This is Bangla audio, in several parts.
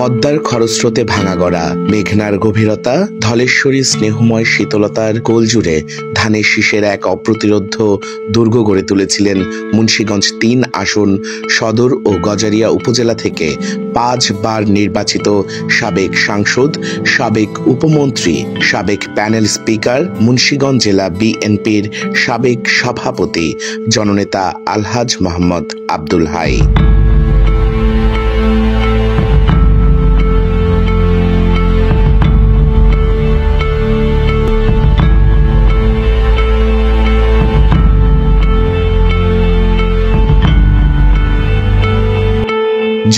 পদ্মার খরস্রোতে ভাঙাগড়া, মেঘনার গভীরতা, ধলেশ্বরী স্নেহময় শীতলতার কোল জুড়ে ধানের শীষের এক অপ্রতিরোধ্য দুর্গ গড়ে তুলেছিলেন মুন্সিগঞ্জ ৩ আসন সদর ও গজারিয়া উপজেলা থেকে ৫ বার নির্বাচিত সাবেক সাংসদ, সাবেক উপমন্ত্রী, সাবেক প্যানেল স্পিকার, মুন্সিগঞ্জ জেলা বিএনপির সাবেক সভাপতি জননেতা আলহাজ মোহাম্মদ আব্দুল হাই।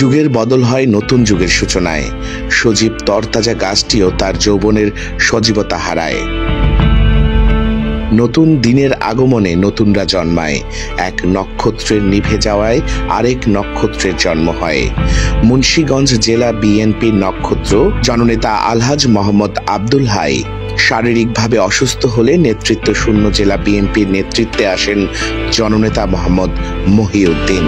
যুগের বদল হয় নতুন যুগের সূচনায়। সজীব তরতাজা গাছটিও তার যৌবনের সজীবতা হারায়। নতুন দিনের আগমনে নতুনরা জন্মায়, এক নক্ষত্রের নিভে যাওয়ায় আরেক নক্ষত্রের জন্ম হয়। মুন্সিগঞ্জ জেলা বিএনপির নক্ষত্র জননেতা আলহাজ মোহাম্মদ আব্দুল হাই শারীরিকভাবে অসুস্থ হলে নেতৃত্ব শূন্য জেলা বিএনপির নেতৃত্বে আসেন জননেতা মোহাম্মদ মহিউদ্দিন।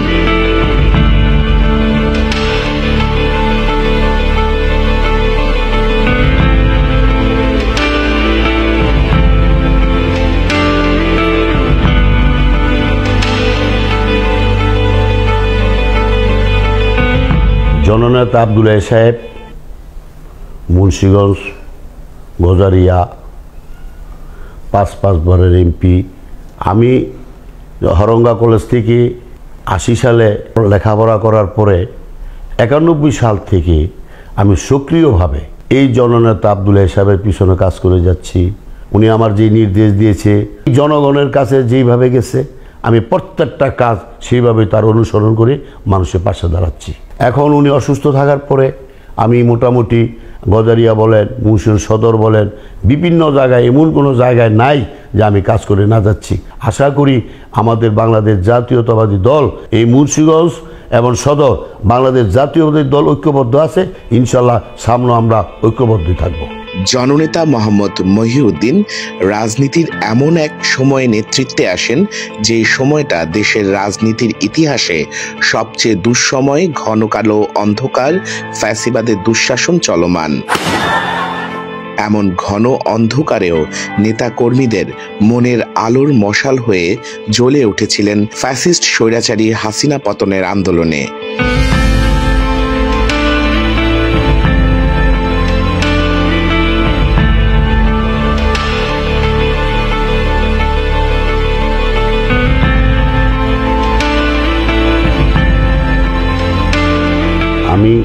জননেতা আব্দুল হাই সাহেব মুন্সিগঞ্জ গজারিয়া ৫ বারের এমপি। আমি হরঙ্গা কলেজ থেকে ৮০ সালে লেখাপড়া করার পরে ৯১ সাল থেকে আমি সক্রিয়ভাবে এই জননেতা আব্দুল হাই সাহেবের পিছনে কাজ করে যাচ্ছি। উনি আমার যে নির্দেশ দিয়েছে, জনগণের কাছে যেইভাবে গেছে আমি প্রত্যেকটা কাজ সেইভাবে তার অনুসরণ করে মানুষের পাশে দাঁড়াচ্ছি। এখন উনি অসুস্থ থাকার পরে আমি মোটামুটি গজারিয়া বলেন, মুন্সিগঞ্জ সদর বলেন, বিভিন্ন জায়গায় এমন কোনো জায়গায় নাই যে আমি কাজ করে না যাচ্ছি। আশা করি আমাদের বাংলাদেশ জাতীয়তাবাদী দল এই মুন্সিগঞ্জ এবং সদর বাংলাদেশ জাতীয়তাবাদী দল ঐক্যবদ্ধ আছে। ইনশাল্লাহ সামনে আমরা ঐক্যবদ্ধ থাকব। জননেতা মোহাম্মদ মহিউদ্দিন রাজনীতির এমন এক সময়ে নেতৃত্বে আসেন যে সময়টা দেশের রাজনীতির ইতিহাসে সবচেয়ে দুঃসময়, ঘন কালো অন্ধকার, ফ্যাসিবাদের দুঃশাসন চলমান। এমন ঘন অন্ধকারেও নেতা কর্মীদের মনের আলোর মশাল হয়ে জ্বলে উঠেছিলেন ফ্যাসিস্ট স্বৈরাচারী হাসিনা পতনের আন্দোলনে। আমি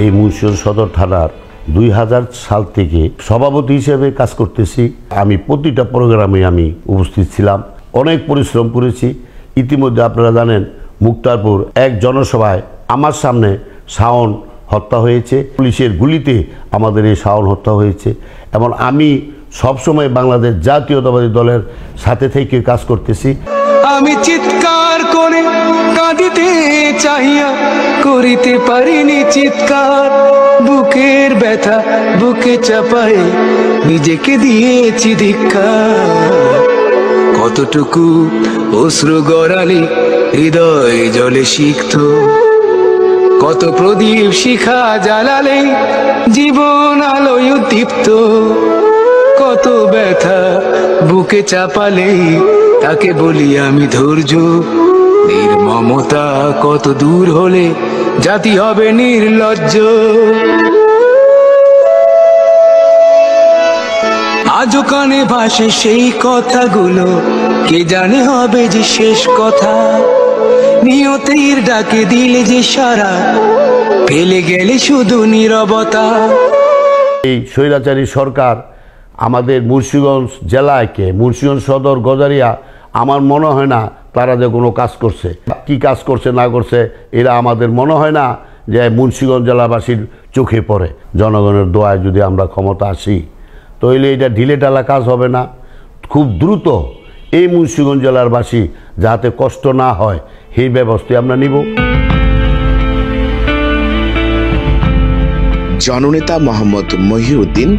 এই মুন্সিগঞ্জ সদর থানার ২০০০ সাল থেকে সভাপতি হিসেবে কাজ করতেছি। আমি প্রতিটা প্রোগ্রামে আমি উপস্থিত ছিলাম, অনেক পরিশ্রম করেছি। ইতিমধ্যে আপনারা জানেন মুক্তারপুর এক জনসভায় আমার সামনে শাওন হত্যা হয়েছে, পুলিশের গুলিতে আমাদের এই শাওন হত্যা হয়েছে। এবং আমি সবসময় বাংলাদেশ জাতীয়তাবাদী দলের সাথে থেকে কাজ করতেছি। আমি চিৎকার করে কাঁদিতে চাহিয়া করিতে পারিনি চিৎকার, বুকের ব্যথা বুকে চাপাই নিজেকে দিয়েছি ধিক্কার। কতটুকু অশ্রু গড়ালে হৃদয় জলে সিক্ত, কত প্রদীপ শিখা জ্বালালে জীবন আলোয় উদ্দীপ্ত, কত ব্যথা বুকে চাপালে তাকে বলি আমি ধৈর্য। নির্মমতা কত দূর হলে জাতি হবে নির্লজ্জ। আজও কানে ভাসে সেই কথাগুলো, কে জানে হবে যে শেষ কথা। নিয়তির ডাকে দিলে যে সারা, ফেলে গেলে শুধু নীরবতা। এই স্বৈরাচারী সরকার আমাদের মুন্সিগঞ্জ জেলাকে, মুন্সিগঞ্জ সদর গজারিয়া, আমার মনে হয় না তারা যে কোনো কাজ করছে। কি কাজ করছে না করছে এরা আমাদের মনে হয় না যে মুন্সিগঞ্জ জেলাবাসীর চোখে পড়ে। জনগণের দোয়ায় যদি আমরা ক্ষমতা আসি তাহলে এটা ঢিলেঢালা কাজ হবে না। খুব দ্রুত এই মুন্সিগঞ্জ জেলারবাসী যাতে কষ্ট না হয় সেই ব্যবস্থা আমরা নিব। জননেতা মোহাম্মদ মহিউদ্দিন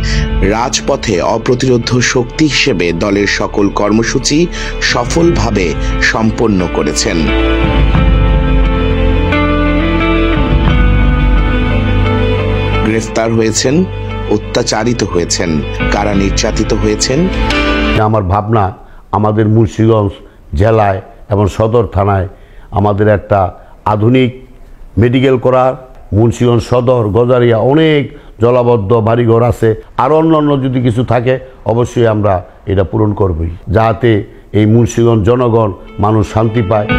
রাজপথে অপ্রতিরোধ্য শক্তি হিসেবে দলের সকল কর্মসূচি সফলভাবে সম্পন্ন করেছেন। গ্রেফতার হয়েছেন, অত্যাচারিত হয়েছেন, কারা নির্যাতিত হয়েছেন। আমার ভাবনা আমাদের মুন্সিগঞ্জ জেলায় এবং সদর থানায় আমাদের একটা আধুনিক মেডিকেল করার, মুন্সিগঞ্জ সদর গজারিয়া অনেক জলাবদ্ধ বাড়িঘর আছে, আর অন্যান্য যদি কিছু থাকে অবশ্যই আমরা এটা পূরণ করবই, যাতে এই মুন্সিগঞ্জ জনগণ মানুষ শান্তি পায়।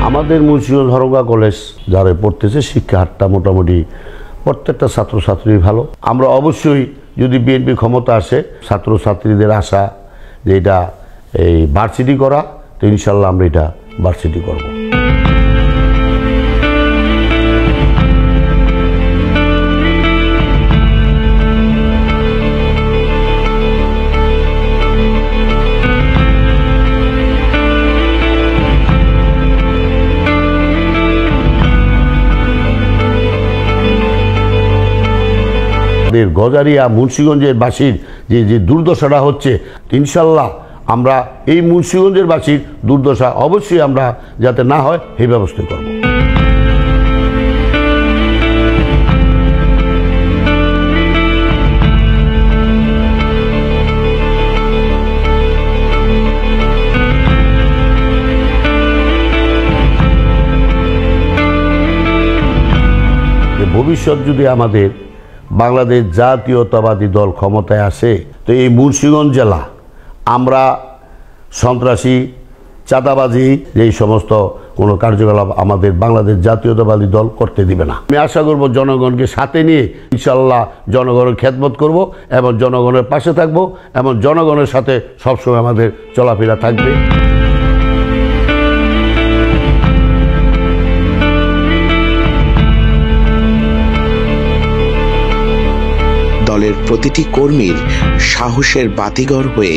আমাদের মুন্সিগঞ্জ হরঙ্গা কলেজ যারা পড়তেছে শিক্ষা হারটা মোটামুটি প্রত্যেকটা ছাত্রছাত্রী ভালো। আমরা অবশ্যই যদি বিএনপি ক্ষমতা আসে, ছাত্রছাত্রীদের আশা যে এটা এই ভার্সিটি করা, তো ইনশাল্লাহ আমরা এটা ভার্সিটি করব। গজারিয়া মুন্সিগঞ্জের বাসীর যে দুর্দশাটা হচ্ছে, ইনশাল্লাহ আমরা এই মুন্সিগঞ্জের বাসীর দুর্দশা অবশ্যই আমরা যাতে না হয় এই ব্যবস্থা করব। ভবিষ্যৎ যদি আমাদের বাংলাদেশ জাতীয়তাবাদী দল ক্ষমতায় আসে, তো এই মুন্সিগঞ্জ জেলা আমরা সন্ত্রাসী, চাঁদাবাজি, এই সমস্ত কোনো কার্যকলাপ আমাদের বাংলাদেশ জাতীয়তাবাদী দল করতে দিবে না। আমি আশা করব জনগণকে সাথে নিয়ে ইনশাল্লাহ জনগণের খেদমত করব এবং জনগণের পাশে থাকব এবং জনগণের সাথে সবসময় আমাদের চলাফেরা থাকবে। দলের প্রতিটি কর্মীর সাহসের বাতিঘর হয়ে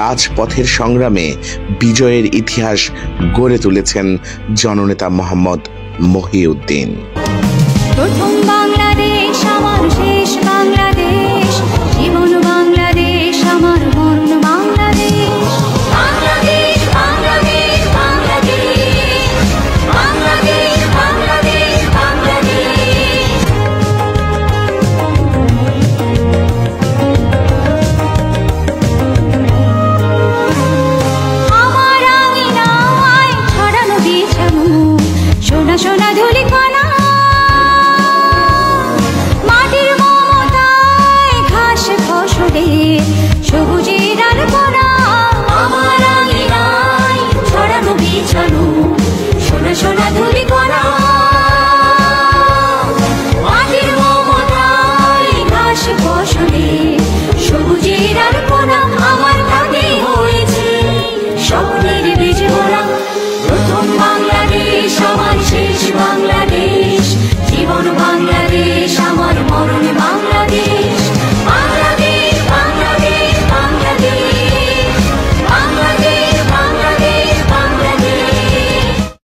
রাজপথের সংগ্রামে বিজয়ের ইতিহাস গড়ে তুলেছেন জননেতা মোহাম্মদ মহিউদ্দিন।